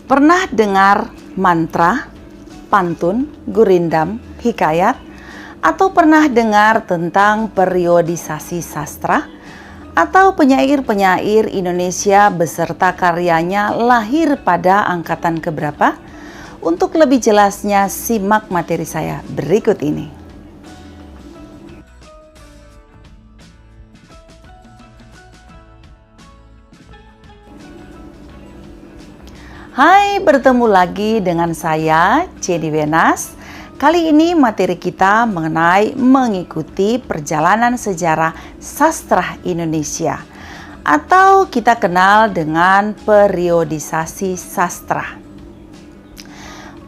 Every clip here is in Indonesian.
Pernah dengar mantra, pantun, gurindam, hikayat, atau pernah dengar tentang periodisasi sastra? Atau penyair-penyair Indonesia beserta karyanya lahir pada angkatan keberapa? Untuk lebih jelasnya, simak materi saya berikut ini. Hai, bertemu lagi dengan saya, Jenny Wenas. Kali ini materi kita mengenai mengikuti perjalanan sejarah sastra Indonesia, atau kita kenal dengan periodisasi sastra.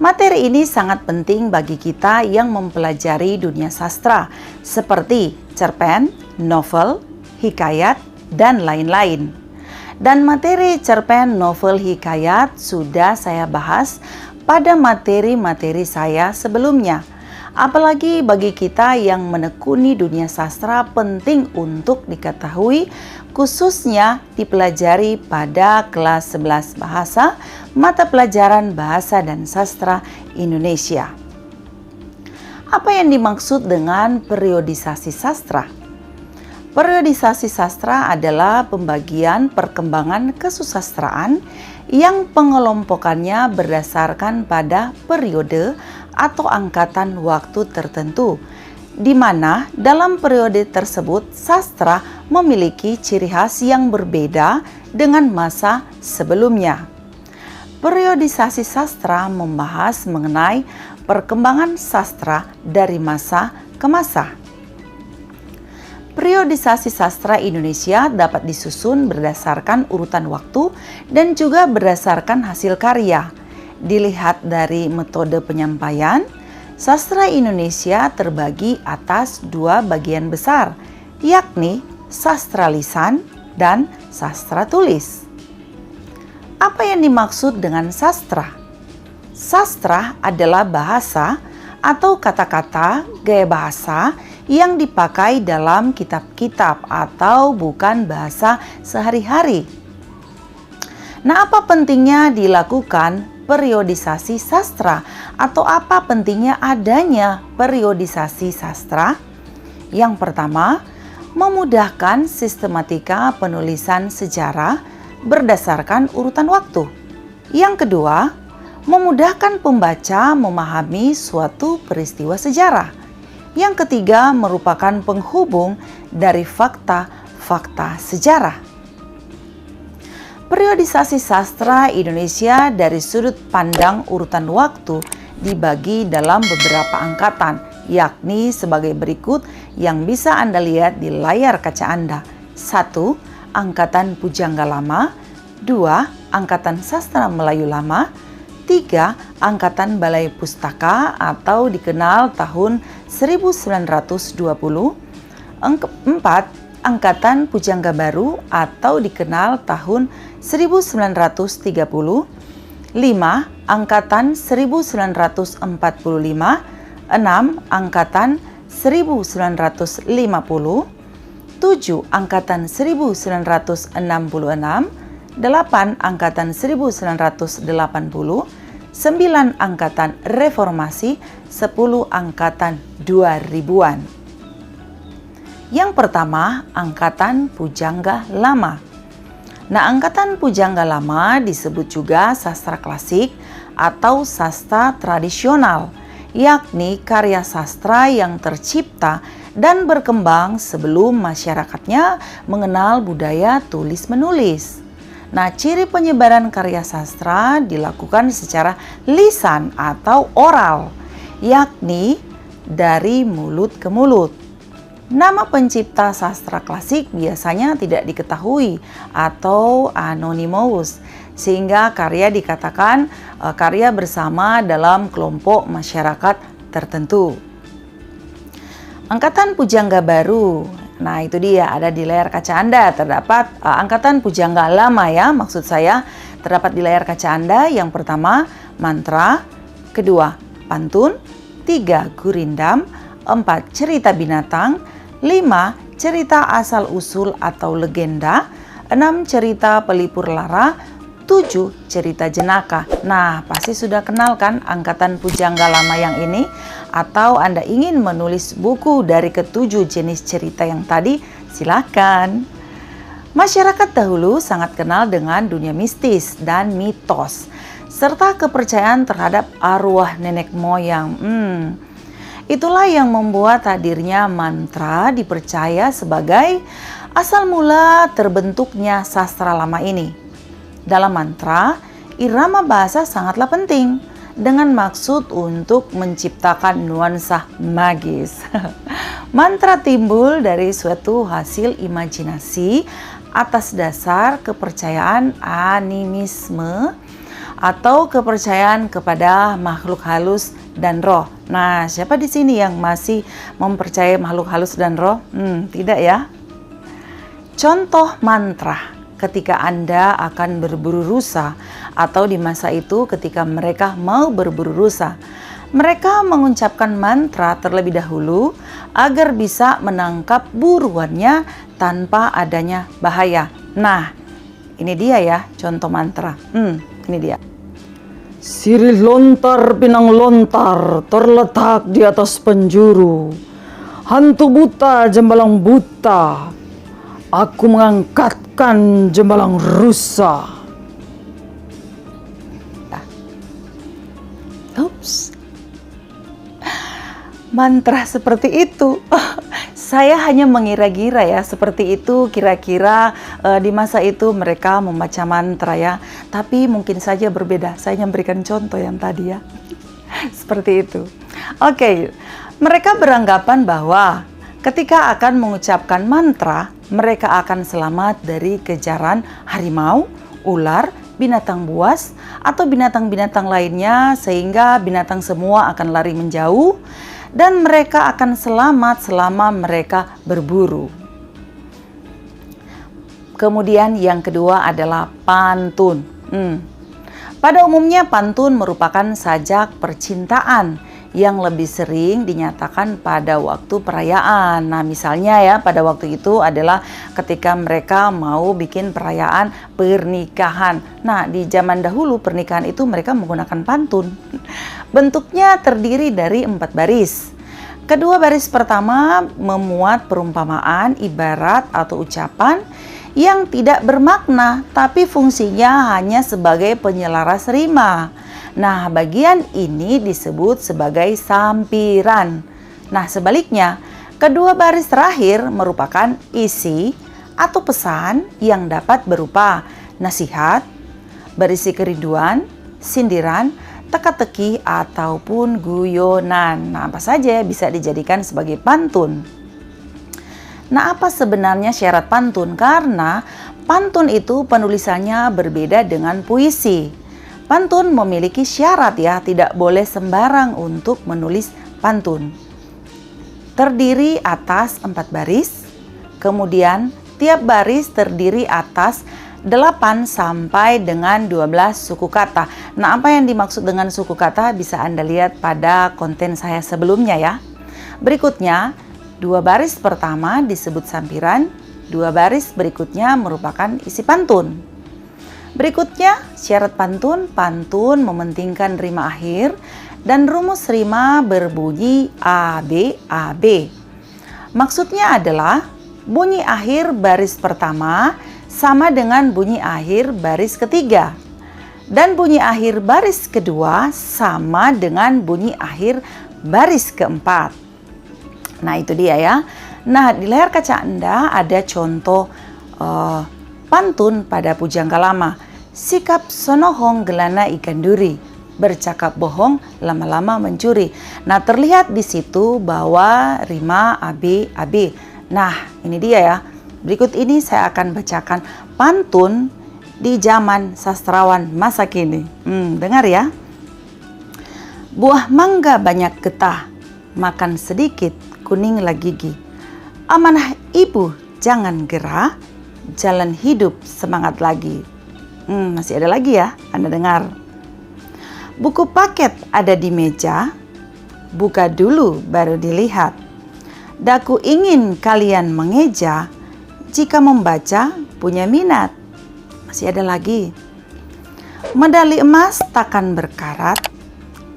Materi ini sangat penting bagi kita yang mempelajari dunia sastra, seperti cerpen, novel, hikayat, dan lain-lain. Dan materi cerpen, novel, hikayat sudah saya bahas pada materi-materi saya sebelumnya. Apalagi bagi kita yang menekuni dunia sastra penting untuk diketahui, khususnya dipelajari pada kelas 11 bahasa, mata pelajaran Bahasa dan Sastra Indonesia. Apa yang dimaksud dengan periodisasi sastra? Periodisasi sastra adalah pembagian perkembangan kesusastraan yang pengelompokannya berdasarkan pada periode atau angkatan waktu tertentu, di mana dalam periode tersebut sastra memiliki ciri khas yang berbeda dengan masa sebelumnya. Periodisasi sastra membahas mengenai perkembangan sastra dari masa ke masa. Periodisasi sastra Indonesia dapat disusun berdasarkan urutan waktu dan juga berdasarkan hasil karya. Dilihat dari metode penyampaian, sastra Indonesia terbagi atas dua bagian besar, yakni sastra lisan dan sastra tulis. Apa yang dimaksud dengan sastra? Sastra adalah bahasa atau kata-kata, gaya bahasa yang dipakai dalam kitab-kitab atau bukan bahasa sehari-hari. Nah, apa pentingnya dilakukan periodisasi sastra atau apa pentingnya adanya periodisasi sastra? Yang pertama, memudahkan sistematika penulisan sejarah berdasarkan urutan waktu. Yang kedua, memudahkan pembaca memahami suatu peristiwa sejarah. Yang ketiga, merupakan penghubung dari fakta-fakta sejarah. Periodisasi sastra Indonesia dari sudut pandang urutan waktu dibagi dalam beberapa angkatan, yakni sebagai berikut yang bisa Anda lihat di layar kaca Anda. 1. Angkatan Pujangga Lama. 2. Angkatan Sastra Melayu Lama. 3. Angkatan Balai Pustaka atau dikenal tahun 1920. 4. Angkatan Pujangga Baru atau dikenal tahun 1930. 5. Angkatan 1945. 6. Angkatan 1950. 7. Angkatan 1966. 8. Angkatan 1980. 9 angkatan reformasi, 10 angkatan 2000-an. Yang pertama, angkatan Pujangga Lama. Nah, angkatan Pujangga Lama disebut juga sastra klasik atau sastra tradisional, yakni karya sastra yang tercipta dan berkembang sebelum masyarakatnya mengenal budaya tulis-menulis. Nah, ciri penyebaran karya sastra dilakukan secara lisan atau oral, yakni dari mulut ke mulut. Nama pencipta sastra klasik biasanya tidak diketahui atau anonymous, sehingga karya dikatakan karya bersama dalam kelompok masyarakat tertentu. Angkatan Pujangga Baru. Nah, itu dia, ada di layar kaca Anda, terdapat angkatan Pujangga Lama ya, maksud saya terdapat di layar kaca Anda. Yang pertama, mantra. Kedua, pantun. 3, gurindam. 4, cerita binatang. 5, cerita asal-usul atau legenda. 6, cerita pelipur lara. Ketujuh, cerita jenaka. Nah, pasti sudah kenal kan angkatan pujangga lama yang ini? Atau Anda ingin menulis buku dari ketujuh jenis cerita yang tadi? Silakan. Masyarakat dahulu sangat kenal dengan dunia mistis dan mitos, serta kepercayaan terhadap arwah nenek moyang. Itulah yang membuat hadirnya mantra dipercaya sebagai asal mula terbentuknya sastra lama ini. Dalam mantra, irama bahasa sangatlah penting dengan maksud untuk menciptakan nuansa magis. Mantra timbul dari suatu hasil imajinasi atas dasar kepercayaan animisme atau kepercayaan kepada makhluk halus dan roh. Nah, siapa di sini yang masih mempercayai makhluk halus dan roh? Tidak ya? Contoh mantra ketika Anda akan berburu rusa atau di masa itu ketika mereka mau berburu rusa. Mereka mengucapkan mantra terlebih dahulu agar bisa menangkap buruannya tanpa adanya bahaya. Nah, ini dia ya contoh mantra. Ini dia. Sirih lontar pinang lontar terletak di atas penjuru. Hantu buta jembalang buta. Aku mengangkatkan jembalang rusa. Ups. Mantra seperti itu. Saya hanya mengira-gira ya, seperti itu kira-kira di masa itu mereka membaca mantra ya. Tapi mungkin saja berbeda. Saya memberikan contoh yang tadi ya. Seperti itu. Oke, mereka beranggapan bahwa ketika akan mengucapkan mantra, mereka akan selamat dari kejaran harimau, ular, binatang buas, atau binatang-binatang lainnya sehingga binatang semua akan lari menjauh dan mereka akan selamat selama mereka berburu. Kemudian yang kedua adalah pantun. Pada umumnya pantun merupakan sajak percintaan yang lebih sering dinyatakan pada waktu perayaan. Nah, misalnya ya pada waktu itu adalah ketika mereka mau bikin perayaan pernikahan. Nah, di zaman dahulu pernikahan itu mereka menggunakan pantun. Bentuknya terdiri dari 4 baris. Kedua baris pertama memuat perumpamaan, ibarat atau ucapan yang tidak bermakna, tapi fungsinya hanya sebagai penyelaras rima. Nah, bagian ini disebut sebagai sampiran. Nah, sebaliknya, kedua baris terakhir merupakan isi atau pesan yang dapat berupa nasihat, berisi kerinduan, sindiran, teka-teki, ataupun guyonan. Nah, apa saja bisa dijadikan sebagai pantun. Nah, apa sebenarnya syarat pantun? Karena pantun itu penulisannya berbeda dengan puisi. Pantun memiliki syarat ya, tidak boleh sembarang untuk menulis pantun. Terdiri atas 4 baris, kemudian tiap baris terdiri atas 8 sampai dengan 12 suku kata. Nah, apa yang dimaksud dengan suku kata bisa Anda lihat pada konten saya sebelumnya ya. Berikutnya, 2 baris pertama disebut sampiran, 2 baris berikutnya merupakan isi pantun. Berikutnya, syarat pantun. Pantun mementingkan rima akhir dan rumus rima berbunyi AB, AB. Maksudnya adalah bunyi akhir baris pertama sama dengan bunyi akhir baris ketiga. Dan bunyi akhir baris kedua sama dengan bunyi akhir baris keempat. Nah, itu dia ya. Nah, di layar kaca Anda ada contoh pantun pada pujangga lama. Sikap sonohong gelana ikan duri, bercakap bohong lama-lama mencuri. Nah, terlihat di situ bahwa rima AB, AB. Nah, ini dia ya. Berikut ini saya akan bacakan pantun di zaman sastrawan masa kini. Dengar ya. Buah mangga banyak getah, makan sedikit kuninglah gigi. Amanah ibu jangan gerah, jalan hidup semangat lagi. Masih ada lagi ya, Anda dengar. Buku paket ada di meja, buka dulu baru dilihat. Daku ingin kalian mengeja, jika membaca punya minat. Masih ada lagi. Medali emas takkan berkarat,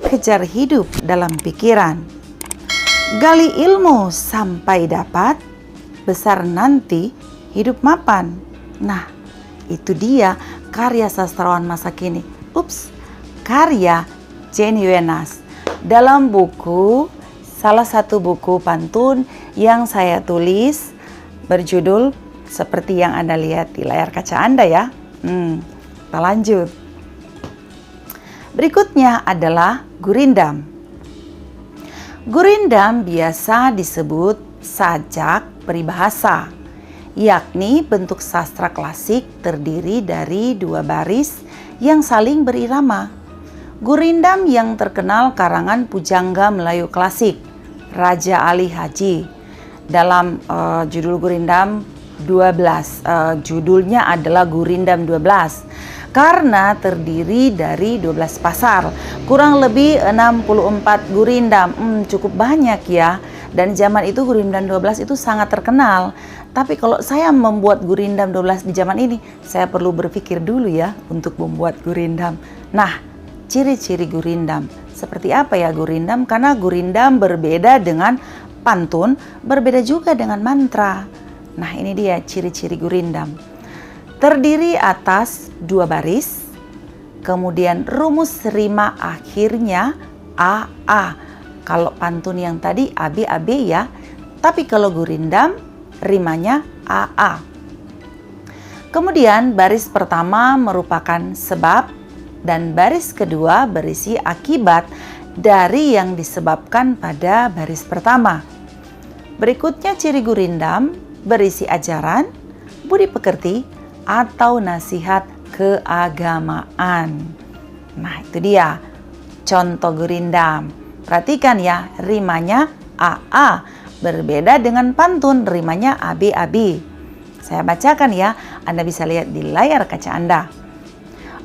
kejar hidup dalam pikiran. Gali ilmu sampai dapat, besar nanti hidup mapan. Nah, itu dia karya sastrawan masa kini. Karya Jenny Wenas. Dalam salah satu buku pantun yang saya tulis berjudul seperti yang Anda lihat di layar kaca Anda ya. Kita lanjut. Berikutnya adalah gurindam. Gurindam biasa disebut sajak peribahasa, yakni bentuk sastra klasik terdiri dari dua baris yang saling berirama. Gurindam yang terkenal karangan pujangga Melayu klasik, Raja Ali Haji. Dalam judul Gurindam 12, judulnya adalah Gurindam 12. Karena terdiri dari 12 pasar, kurang lebih 64 gurindam. Cukup banyak ya. Dan zaman itu gurindam 12 itu sangat terkenal. Tapi kalau saya membuat gurindam 12 di zaman ini, saya perlu berpikir dulu ya untuk membuat gurindam. Nah, ciri-ciri gurindam. Seperti apa ya gurindam? Karena gurindam berbeda dengan pantun, berbeda juga dengan mantra. Nah, ini dia ciri-ciri gurindam. Terdiri atas dua baris, kemudian rumus rima akhirnya AA. Kalau pantun yang tadi AB ya, tapi kalau gurindam rimanya AA. Kemudian baris pertama merupakan sebab dan baris kedua berisi akibat dari yang disebabkan pada baris pertama. Berikutnya ciri gurindam berisi ajaran, budi pekerti, atau nasihat keagamaan. Nah, itu dia contoh gurindam. Perhatikan ya, rimanya AA, berbeda dengan pantun rimanya AB. Saya bacakan ya, Anda bisa lihat di layar kaca Anda.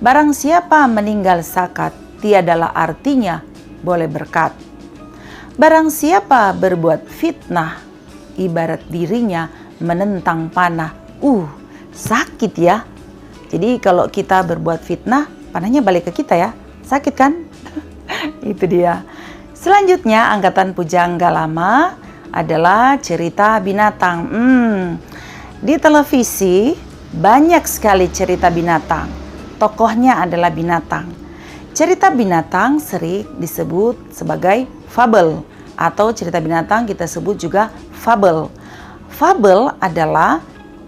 Barang siapa meninggal sakat, tiadalah artinya boleh berkat. Barang siapa berbuat fitnah, ibarat dirinya menentang panah. Sakit ya. Jadi kalau kita berbuat fitnah, panahnya balik ke kita ya. Sakit kan? Itu dia. Selanjutnya angkatan pujangga lama adalah cerita binatang. Di televisi banyak sekali cerita binatang. Tokohnya adalah binatang. Cerita binatang sering disebut sebagai fabel, atau cerita binatang kita sebut juga fabel. Fabel adalah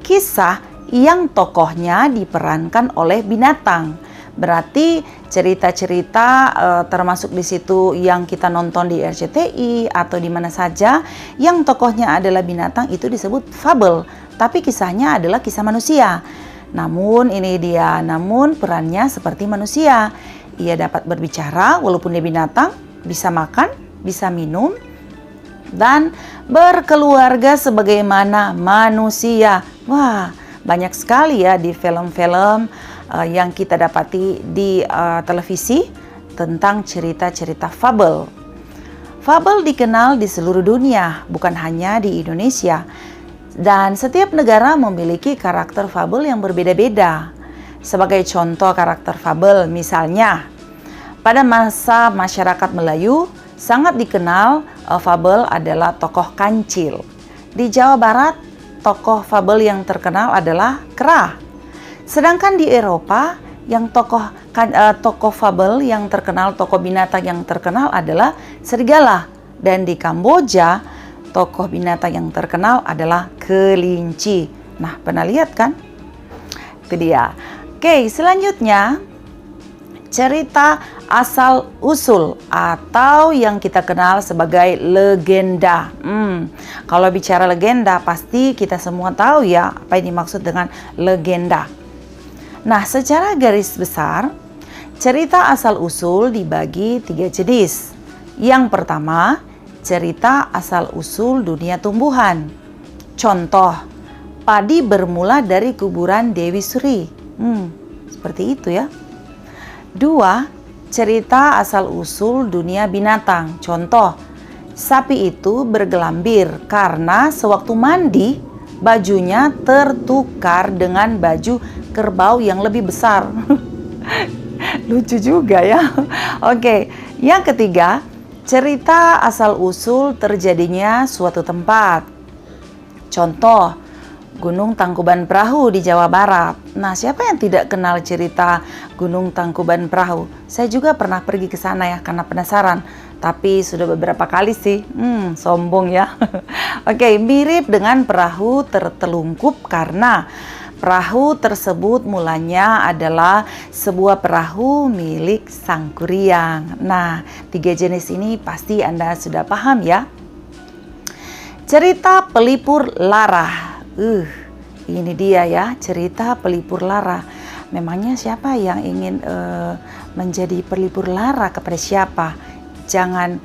kisah yang tokohnya diperankan oleh binatang. Berarti cerita-cerita termasuk di situ yang kita nonton di RCTI atau di mana saja yang tokohnya adalah binatang itu disebut fabel. Tapi kisahnya adalah kisah manusia. Namun perannya seperti manusia. Ia dapat berbicara walaupun dia binatang, bisa makan, bisa minum, dan berkeluarga sebagaimana manusia. Wah, banyak sekali ya di film-film yang kita dapati di televisi tentang cerita-cerita fabel. Fabel dikenal di seluruh dunia, bukan hanya di Indonesia. Dan setiap negara memiliki karakter fabel yang berbeda-beda. Sebagai contoh karakter fabel, misalnya pada masa masyarakat Melayu sangat dikenal fabel adalah tokoh kancil. Di Jawa Barat, tokoh fabel yang terkenal adalah kera. Sedangkan di Eropa, yang tokoh fabel yang terkenal, tokoh binatang yang terkenal adalah serigala. Dan di Kamboja, tokoh binatang yang terkenal adalah kelinci. Nah, pernah lihat kan? Itu dia. Oke, selanjutnya cerita asal-usul atau yang kita kenal sebagai legenda. Kalau bicara legenda, pasti kita semua tahu ya apa yang dimaksud dengan legenda. Nah, secara garis besar, cerita asal-usul dibagi 3 jenis. Yang pertama, cerita asal-usul dunia tumbuhan. Contoh, padi bermula dari kuburan Dewi Sri. Seperti itu ya. 2, cerita asal-usul dunia binatang. Contoh, sapi itu bergelambir karena sewaktu mandi, bajunya tertukar dengan baju kerbau yang lebih besar. Lucu juga ya. Oke, yang ketiga, cerita asal-usul terjadinya suatu tempat. Contoh, Gunung Tangkuban Perahu di Jawa Barat. Nah, siapa yang tidak kenal cerita Gunung Tangkuban Perahu? Saya juga pernah pergi ke sana ya, karena penasaran. Tapi sudah beberapa kali sih. Sombong ya. Oke, mirip dengan perahu tertelungkup karena perahu tersebut mulanya adalah sebuah perahu milik Sang Kuryang. Nah, 3 jenis ini pasti Anda sudah paham ya. Cerita pelipur lara. Ini dia ya, cerita pelipur lara. Memangnya siapa yang ingin menjadi pelipur lara kepada siapa? Jangan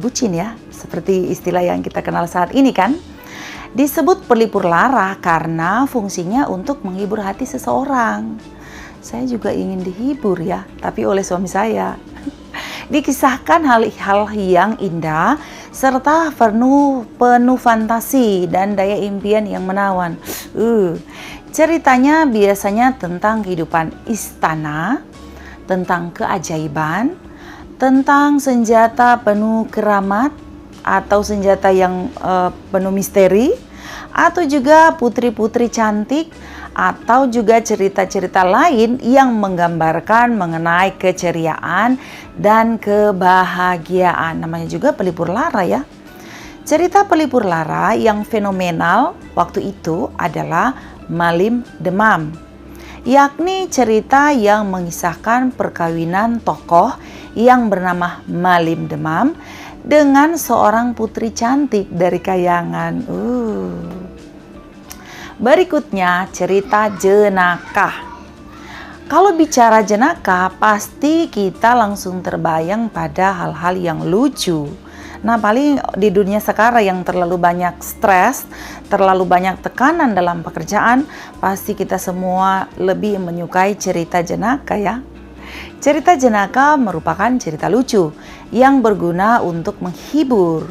bucin ya, seperti istilah yang kita kenal saat ini kan. Disebut pelipur lara karena fungsinya untuk menghibur hati seseorang. Saya juga ingin dihibur ya, tapi oleh suami saya. Dikisahkan hal-hal yang indah serta penuh fantasi dan daya impian yang menawan. Ceritanya biasanya tentang kehidupan istana, tentang keajaiban, tentang senjata penuh keramat atau senjata yang penuh misteri, atau juga putri-putri cantik, atau juga cerita-cerita lain yang menggambarkan mengenai keceriaan dan kebahagiaan. Namanya juga pelipur lara ya. Cerita pelipur lara yang fenomenal waktu itu adalah Malim Demam, yakni cerita yang mengisahkan perkawinan tokoh yang bernama Malim Demam dengan seorang putri cantik dari Kayangan. Berikutnya cerita jenaka. Kalau bicara jenaka, pasti kita langsung terbayang pada hal-hal yang lucu. Nah, paling di dunia sekarang yang terlalu banyak stres, terlalu banyak tekanan dalam pekerjaan, pasti kita semua lebih menyukai cerita jenaka ya. Cerita jenaka merupakan cerita lucu yang berguna untuk menghibur.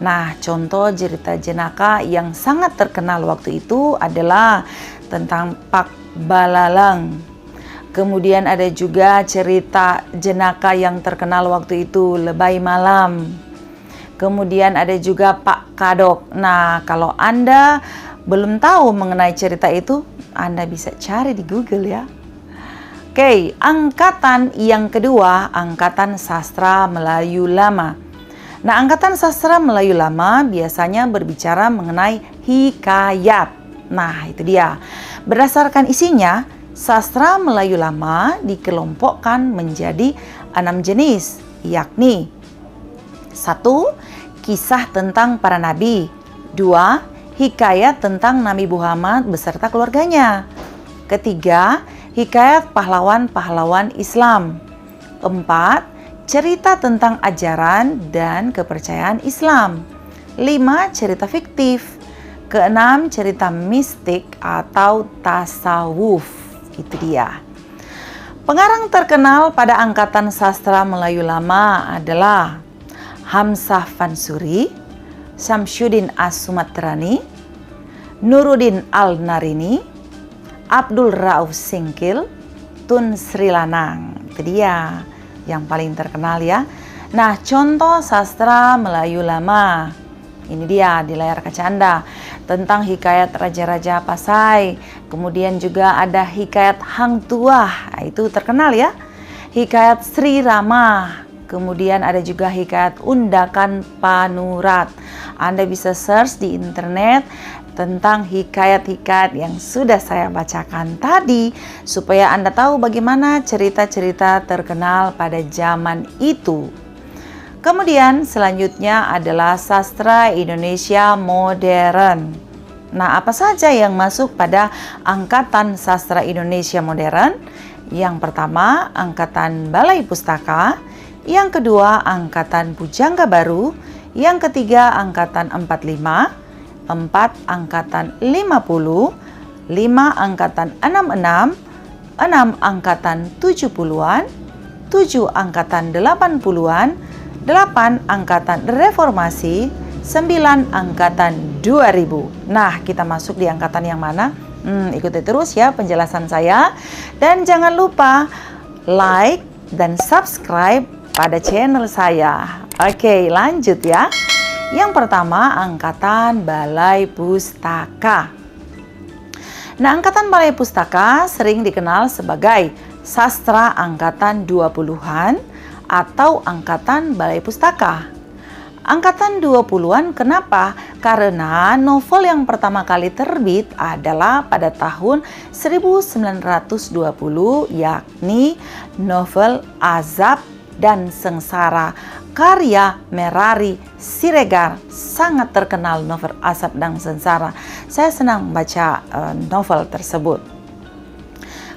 Nah, contoh cerita jenaka yang sangat terkenal waktu itu adalah tentang Pak Balalang. Kemudian ada juga cerita jenaka yang terkenal waktu itu, Lebay Malam. Kemudian ada juga Pak Kadok. Nah, kalau Anda belum tahu mengenai cerita itu, Anda bisa cari di Google ya. Oke, angkatan yang kedua, Angkatan Sastra Melayu Lama. Nah, Angkatan Sastra Melayu Lama biasanya berbicara mengenai hikayat. Nah, itu dia. Berdasarkan isinya, sastra Melayu Lama dikelompokkan menjadi 6 jenis, yakni 1. Kisah tentang para nabi. 2. Hikayat tentang Nabi Muhammad beserta keluarganya. 3. Hikayat pahlawan-pahlawan Islam. 4. Cerita tentang ajaran dan kepercayaan Islam. 5. Cerita fiktif. 6. Cerita mistik atau tasawuf. Itu dia. Pengarang terkenal pada Angkatan Sastra Melayu Lama adalah Hamzah Fansuri, Syamsuddin As-Sumatrani, Nuruddin Al-Narini, Abdul Rauf Singkil, Tun Sri Lanang. Itu dia yang paling terkenal ya. Nah, contoh sastra Melayu Lama. Ini dia di layar kaca Anda. Tentang hikayat Raja-Raja Pasai. Kemudian juga ada hikayat Hang Tuah. Nah, itu terkenal ya. Hikayat Sri Rama. Kemudian ada juga hikayat Undakan Panurat. Anda bisa search di internet tentang hikayat-hikayat yang sudah saya bacakan tadi, supaya Anda tahu bagaimana cerita-cerita terkenal pada zaman itu. Kemudian selanjutnya adalah sastra Indonesia modern. Nah, apa saja yang masuk pada Angkatan Sastra Indonesia Modern? Yang pertama, Angkatan Balai Pustaka. Yang kedua, Angkatan Pujangga Baru. Yang ketiga, Angkatan 45. 4 Angkatan 50, 5 Angkatan 66, 6 Angkatan 70-an, 7 Angkatan 80-an, 8 Angkatan Reformasi, 9 Angkatan 2000. Nah, kita masuk di angkatan yang mana? Ikuti terus ya penjelasan saya. Dan jangan lupa like, dan subscribe pada channel saya. Oke, lanjut ya. Yang pertama, Angkatan Balai Pustaka. Nah, Angkatan Balai Pustaka sering dikenal sebagai Sastra Angkatan 20-an atau Angkatan Balai Pustaka. Angkatan 20-an kenapa? Karena novel yang pertama kali terbit adalah pada tahun 1920, yakni novel Azab dan Sengsara karya Merari Siregar. Sangat terkenal novel Azab dan Sengsara. Saya senang baca novel tersebut.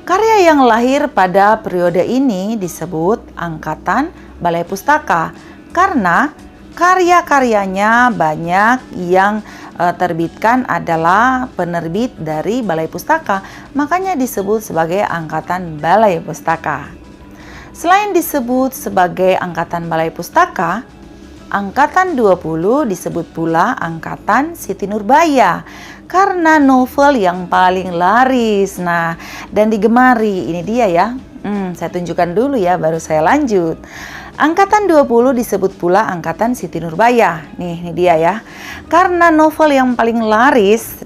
Karya yang lahir pada periode ini disebut Angkatan Balai Pustaka karena karya-karyanya banyak yang terbitkan adalah penerbit dari Balai Pustaka, makanya disebut sebagai Angkatan Balai Pustaka. Selain disebut sebagai Angkatan Balai Pustaka, Angkatan 20 disebut pula Angkatan Siti Nurbaya karena novel yang paling laris, dan digemari. Ini dia ya. Saya tunjukkan dulu ya, baru saya lanjut. Angkatan 20 disebut pula Angkatan Siti Nurbaya. Ini dia ya. Karena novel yang paling laris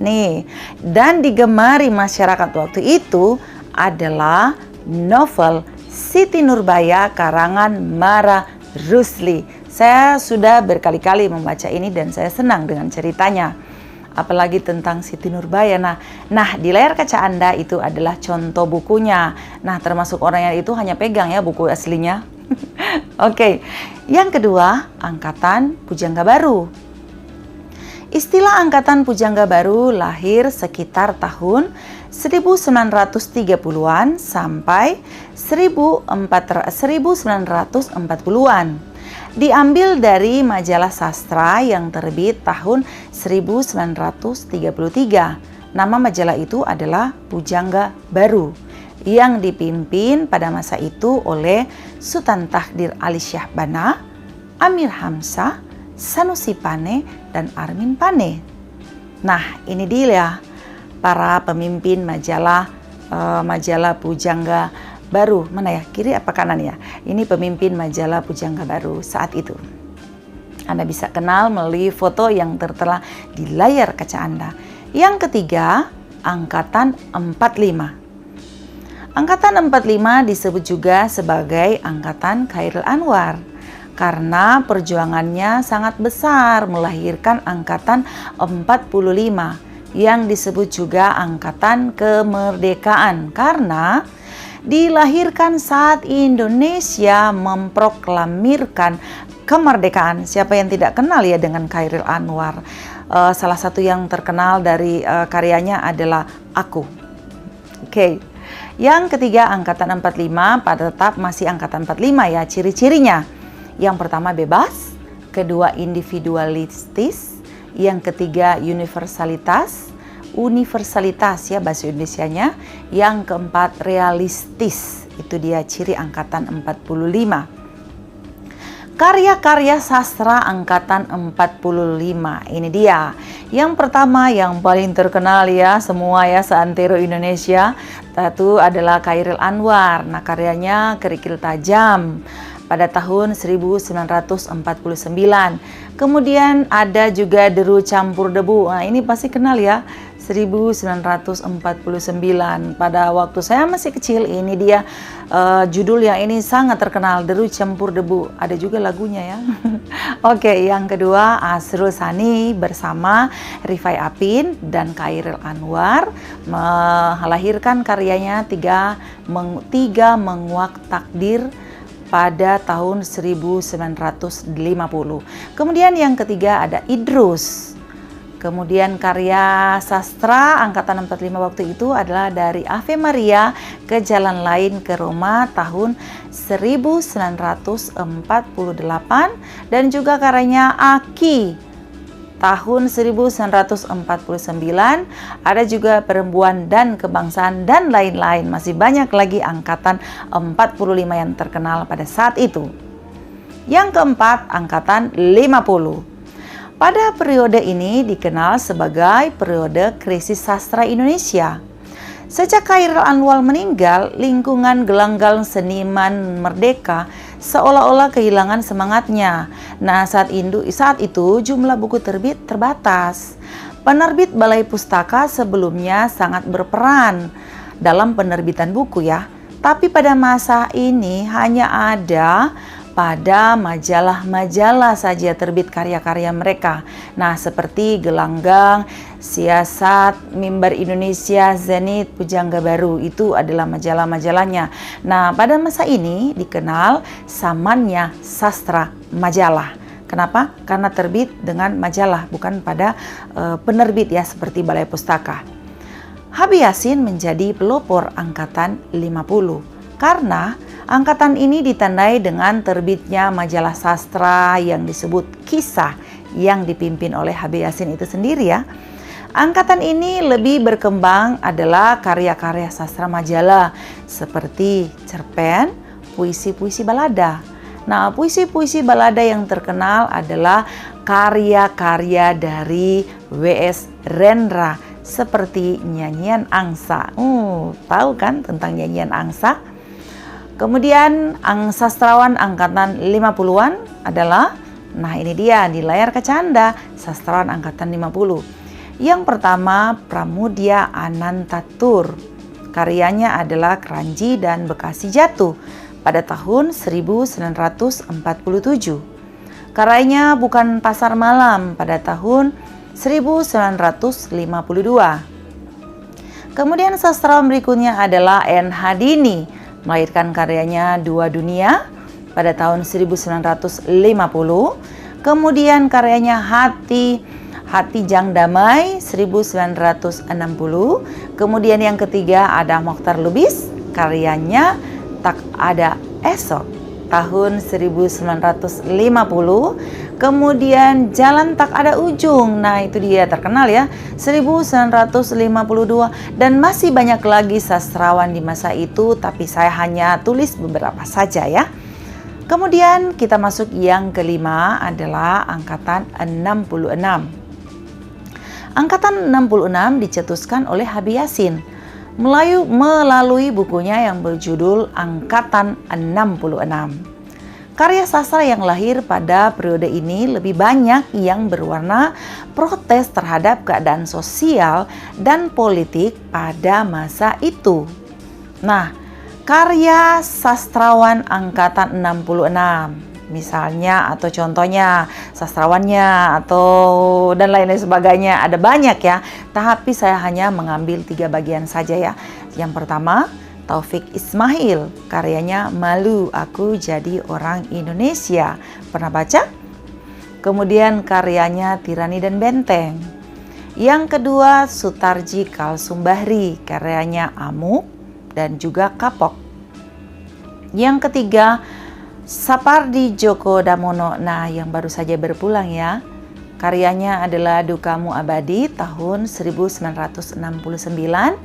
dan digemari masyarakat waktu itu adalah novel Siti Nurbaya karangan Mara Rusli. Saya sudah berkali-kali membaca ini dan saya senang dengan ceritanya. Apalagi tentang Siti Nurbaya. Nah, di layar kaca Anda itu adalah contoh bukunya. Nah, termasuk orang yang itu hanya pegang ya buku aslinya. Oke, yang kedua, Angkatan Pujangga Baru. Istilah Angkatan Pujangga Baru lahir sekitar tahun 1930-an sampai 1940-an. Diambil dari majalah sastra yang terbit tahun 1933. Nama majalah itu adalah Pujangga Baru, yang dipimpin pada masa itu oleh Sultan Takdir Ali Syahbana, Amir Hamzah, Sanusi Pane, dan Armin Pane. Nah, ini dia para pemimpin majalah Pujangga Baru. Mana ya? Kiri apa kanan ya? Ini pemimpin majalah Pujangga Baru saat itu. Anda bisa kenal melalui foto yang tertera di layar kaca Anda. Yang ketiga, Angkatan 45. Angkatan 45 disebut juga sebagai Angkatan Chairil Anwar karena perjuangannya sangat besar melahirkan Angkatan 45 yang disebut juga Angkatan Kemerdekaan karena dilahirkan saat Indonesia memproklamirkan kemerdekaan. Siapa yang tidak kenal ya dengan Chairil Anwar? Salah satu yang terkenal dari karyanya adalah Aku. Oke. Yang ketiga, Angkatan 45 pada tetap masih Angkatan 45 ya, ciri-cirinya. Yang pertama bebas, kedua individualistis, yang ketiga universalitas ya bahasa Indonesianya, yang keempat realistis. Itu dia ciri Angkatan 45. Karya-karya sastra Angkatan 45, ini dia. Yang pertama yang paling terkenal ya semua ya seantero Indonesia, itu adalah Chairil Anwar. Nah, karyanya Kerikil Tajam pada tahun 1949. Kemudian ada juga Deru Campur Debu. Nah, ini pasti kenal ya. 1949. Pada waktu saya masih kecil, ini dia judul yang ini sangat terkenal, Deru Campur Debu. Ada juga lagunya ya. Oke, yang kedua Asrul Sani bersama Rifai Apin dan Chairil Anwar melahirkan karyanya Tiga Menguak Takdir pada tahun 1950. Kemudian yang ketiga ada Idrus. Kemudian karya sastra Angkatan 45 waktu itu adalah dari Ave Maria ke Jalan Lain ke Roma tahun 1948 dan juga karyanya Aki tahun 1949. Ada juga Perempuan dan Kebangsaan dan lain-lain. Masih banyak lagi Angkatan 45 yang terkenal pada saat itu. Yang keempat, Angkatan 50. Pada periode ini dikenal sebagai periode krisis sastra Indonesia. Sejak Chairil Anwar meninggal, lingkungan gelanggang seniman merdeka seolah-olah kehilangan semangatnya. Nah, saat itu jumlah buku terbit terbatas. Penerbit Balai Pustaka sebelumnya sangat berperan dalam penerbitan buku ya. Tapi pada masa ini hanya ada pada majalah-majalah saja terbit karya-karya mereka. Nah, seperti Gelanggang, Siasat, Mimbar Indonesia, Zenit, Pujangga Baru, itu adalah majalah-majalahnya. Nah, pada masa ini dikenal zamannya sastra majalah. Kenapa? Karena terbit dengan majalah, bukan pada penerbit ya, seperti Balai Pustaka. Habib Yasin menjadi pelopor angkatan 50 karena angkatan ini ditandai dengan terbitnya majalah sastra yang disebut Kisah yang dipimpin oleh Habib Yasin itu sendiri ya. Angkatan ini lebih berkembang adalah karya-karya sastra majalah seperti cerpen, puisi-puisi balada. Nah, puisi-puisi balada yang terkenal adalah karya-karya dari W.S. Rendra seperti Nyanyian Angsa. Tahu kan tentang Nyanyian Angsa? Kemudian sastrawan angkatan 50-an adalah, nah ini dia di layar kaca Anda, sastrawan angkatan 50. Yang pertama Pramudia Anantatur. Karyanya adalah Keranji dan Bekasi Jatuh pada tahun 1947. Karyanya Bukan Pasar Malam pada tahun 1952. Kemudian sastrawan berikutnya adalah N. Hadini, melahirkan karyanya Dua Dunia pada tahun 1950. Kemudian karyanya Hati Jang Damai 1960. Kemudian yang ketiga ada Mokhtar Lubis, karyanya Tak Ada Esok tahun 1950. Kemudian Jalan Tak Ada Ujung, nah itu dia terkenal ya, 1952. Dan masih banyak lagi sastrawan di masa itu, tapi saya hanya tulis beberapa saja ya. Kemudian kita masuk yang kelima adalah angkatan 66. Angkatan 66 dicetuskan oleh Habib Yasin melalui bukunya yang berjudul Angkatan 66. Karya sastra yang lahir pada periode ini lebih banyak yang berwarna protes terhadap keadaan sosial dan politik pada masa itu. Nah, karya sastrawan angkatan 66 misalnya atau contohnya sastrawannya atau dan lain-lain sebagainya ada banyak ya, tapi saya hanya mengambil 3 bagian saja ya. Yang pertama Taufik Ismail, karyanya Malu Aku Jadi Orang Indonesia, pernah baca? Kemudian karyanya Tirani dan Benteng. Yang kedua Sutarji Kalsumbahri, karyanya Amuk dan juga Kapok. Yang ketiga Sapardi Djoko Damono, nah yang baru saja berpulang ya. Karyanya adalah Dukamu Abadi tahun 1969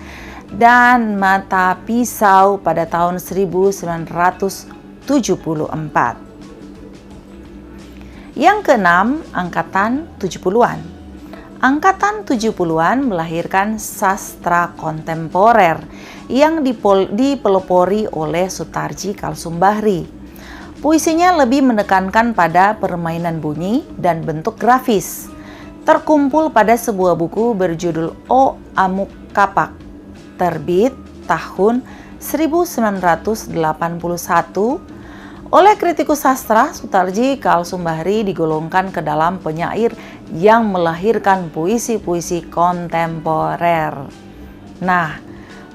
dan Mata Pisau pada tahun 1974. Yang keenam, angkatan 70-an. Angkatan 70-an melahirkan sastra kontemporer yang dipelopori oleh Sutarji Kalsumbahri. Puisinya lebih menekankan pada permainan bunyi dan bentuk grafis. Terkumpul pada sebuah buku berjudul O Amuk Kapak, terbit tahun 1981. Oleh kritikus sastra, Sutarji Kalsumbahri digolongkan ke dalam penyair yang melahirkan puisi-puisi kontemporer. Nah,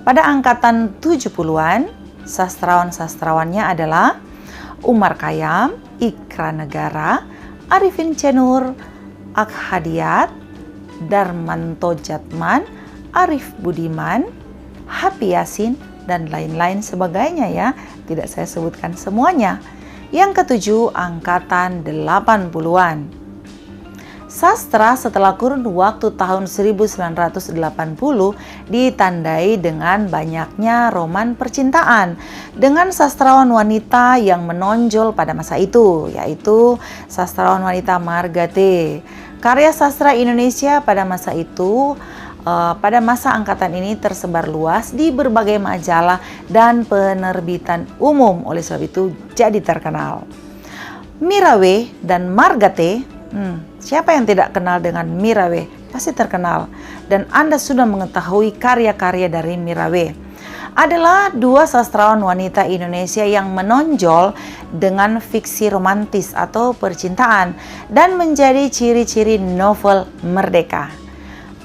pada angkatan 70-an, sastrawan-sastrawannya adalah Umar Khayyam, Ikra Negara, Arifin C. Nur, Ak Hadiat, Darmanto Jatman, Arif Budiman, Habib Yasin, dan lain-lain sebagainya ya. Tidak saya sebutkan semuanya. Yang ketujuh, angkatan 80-an. Sastra setelah kurun waktu tahun 1980 ditandai dengan banyaknya roman percintaan dengan sastrawan wanita yang menonjol pada masa itu, yaitu sastrawan wanita Marga T. Karya sastra Indonesia pada masa itu pada masa angkatan ini tersebar luas di berbagai majalah dan penerbitan umum, oleh sebab itu jadi terkenal. Mirawe dan Margate, siapa yang tidak kenal dengan Mirawe? Pasti terkenal, dan Anda sudah mengetahui karya-karya dari Mirawe. Adalah dua sastrawan wanita Indonesia yang menonjol dengan fiksi romantis atau percintaan dan menjadi ciri-ciri novel merdeka.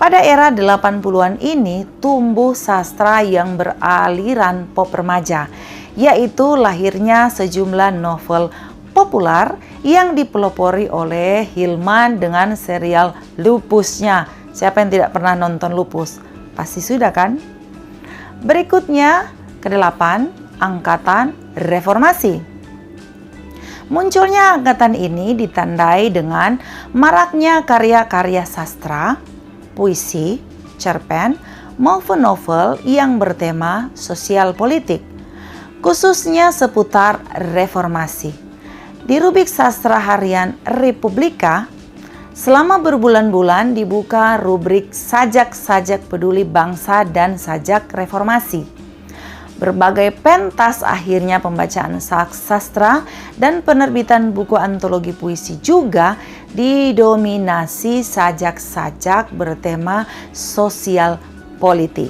Pada era 80-an ini tumbuh sastra yang beraliran pop remaja, yaitu lahirnya sejumlah novel populer yang dipelopori oleh Hilman dengan serial Lupusnya. Siapa yang tidak pernah nonton Lupus? Pasti sudah kan? Berikutnya, ke-8, Angkatan Reformasi. Munculnya angkatan ini ditandai dengan maraknya karya-karya sastra, puisi, cerpen, maupun novel yang bertema sosial politik, khususnya seputar reformasi. Di rubrik sastra harian Republika, selama berbulan-bulan dibuka rubrik sajak-sajak peduli bangsa dan sajak reformasi. Berbagai pentas akhirnya pembacaan sastra dan penerbitan buku antologi puisi juga didominasi sajak-sajak bertema sosial politik.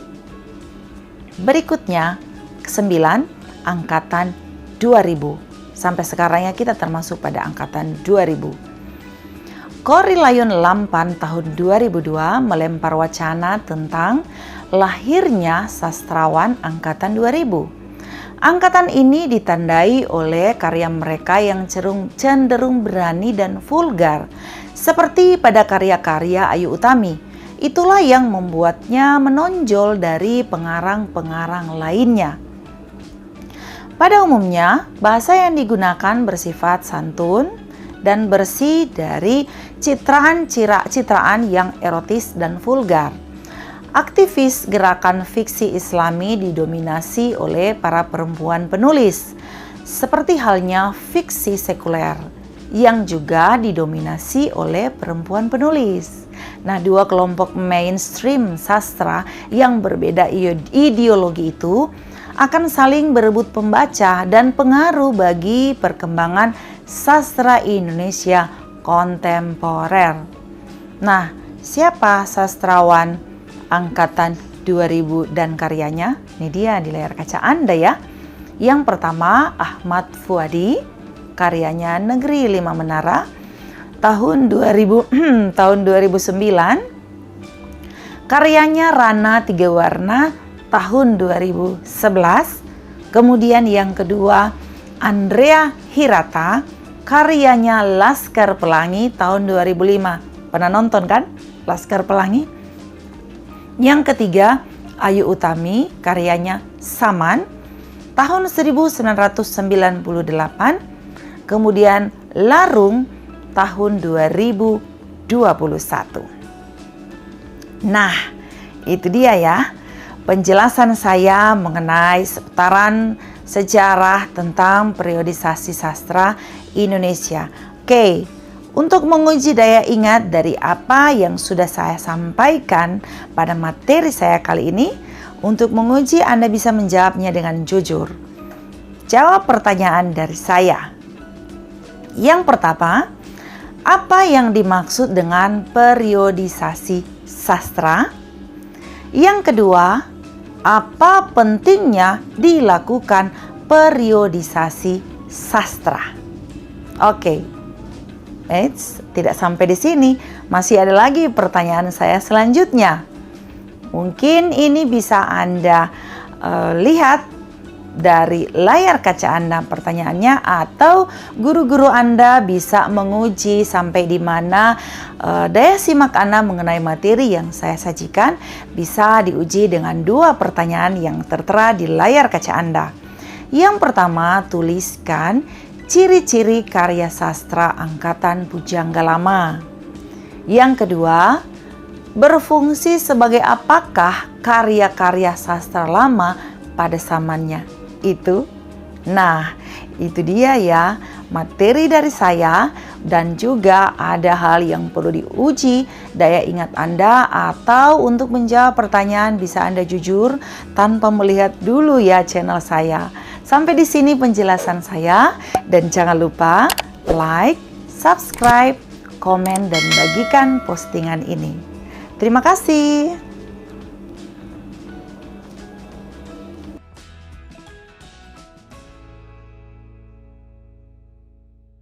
Berikutnya, ke-9, Angkatan 2000. Sampai sekarangnya kita termasuk pada Angkatan 2000. Korilayun Lampan tahun 2002 melempar wacana tentang lahirnya sastrawan Angkatan 2000. Angkatan ini ditandai oleh karya mereka yang cenderung berani dan vulgar, seperti pada karya-karya Ayu Utami. Itulah yang membuatnya menonjol dari pengarang-pengarang lainnya. Pada umumnya, bahasa yang digunakan bersifat santun dan bersih dari citraan yang erotis dan vulgar. Aktivis gerakan fiksi Islami didominasi oleh para perempuan penulis, seperti halnya fiksi sekuler yang juga didominasi oleh perempuan penulis. Nah, dua kelompok mainstream sastra yang berbeda ideologi itu akan saling berebut pembaca dan pengaruh bagi perkembangan sastra Indonesia kontemporer. Nah, siapa sastrawan Angkatan 2000 dan karyanya? Ini dia di layar kaca Anda ya. Yang pertama, Ahmad Fuadi, karyanya Negeri Lima Menara tahun 2009. Karyanya Rana Tiga Warna tahun 2011. Kemudian yang kedua, Andrea Hirata, karyanya Laskar Pelangi tahun 2005. Pernah nonton kan Laskar Pelangi? Yang ketiga, Ayu Utami, karyanya Saman tahun 1998. Kemudian Larung tahun 2021. Nah, itu dia ya penjelasan saya mengenai seputaran sejarah tentang periodisasi sastra Indonesia. Oke, untuk menguji daya ingat dari apa yang sudah saya sampaikan pada materi saya kali ini, untuk menguji Anda bisa menjawabnya dengan jujur. Jawab pertanyaan dari saya. Yang pertama, apa yang dimaksud dengan periodisasi sastra? Yang kedua, apa pentingnya dilakukan periodisasi sastra? Oke, tidak sampai di sini, masih ada lagi pertanyaan saya selanjutnya. Mungkin ini bisa Anda lihat dari layar kaca Anda pertanyaannya, atau guru-guru Anda bisa menguji sampai di mana daya simak Anda mengenai materi yang saya sajikan bisa diuji dengan dua pertanyaan yang tertera di layar kaca Anda. Yang pertama, tuliskan ciri-ciri karya sastra angkatan Pujangga Lama. Yang kedua, berfungsi sebagai apakah karya-karya sastra lama pada zamannya itu? Nah, itu dia ya materi dari saya, dan juga ada hal yang perlu diuji daya ingat Anda, atau untuk menjawab pertanyaan bisa Anda jujur tanpa melihat dulu ya channel saya. Sampai di sini penjelasan saya, dan jangan lupa like, subscribe, komen, dan bagikan postingan ini. Terima kasih.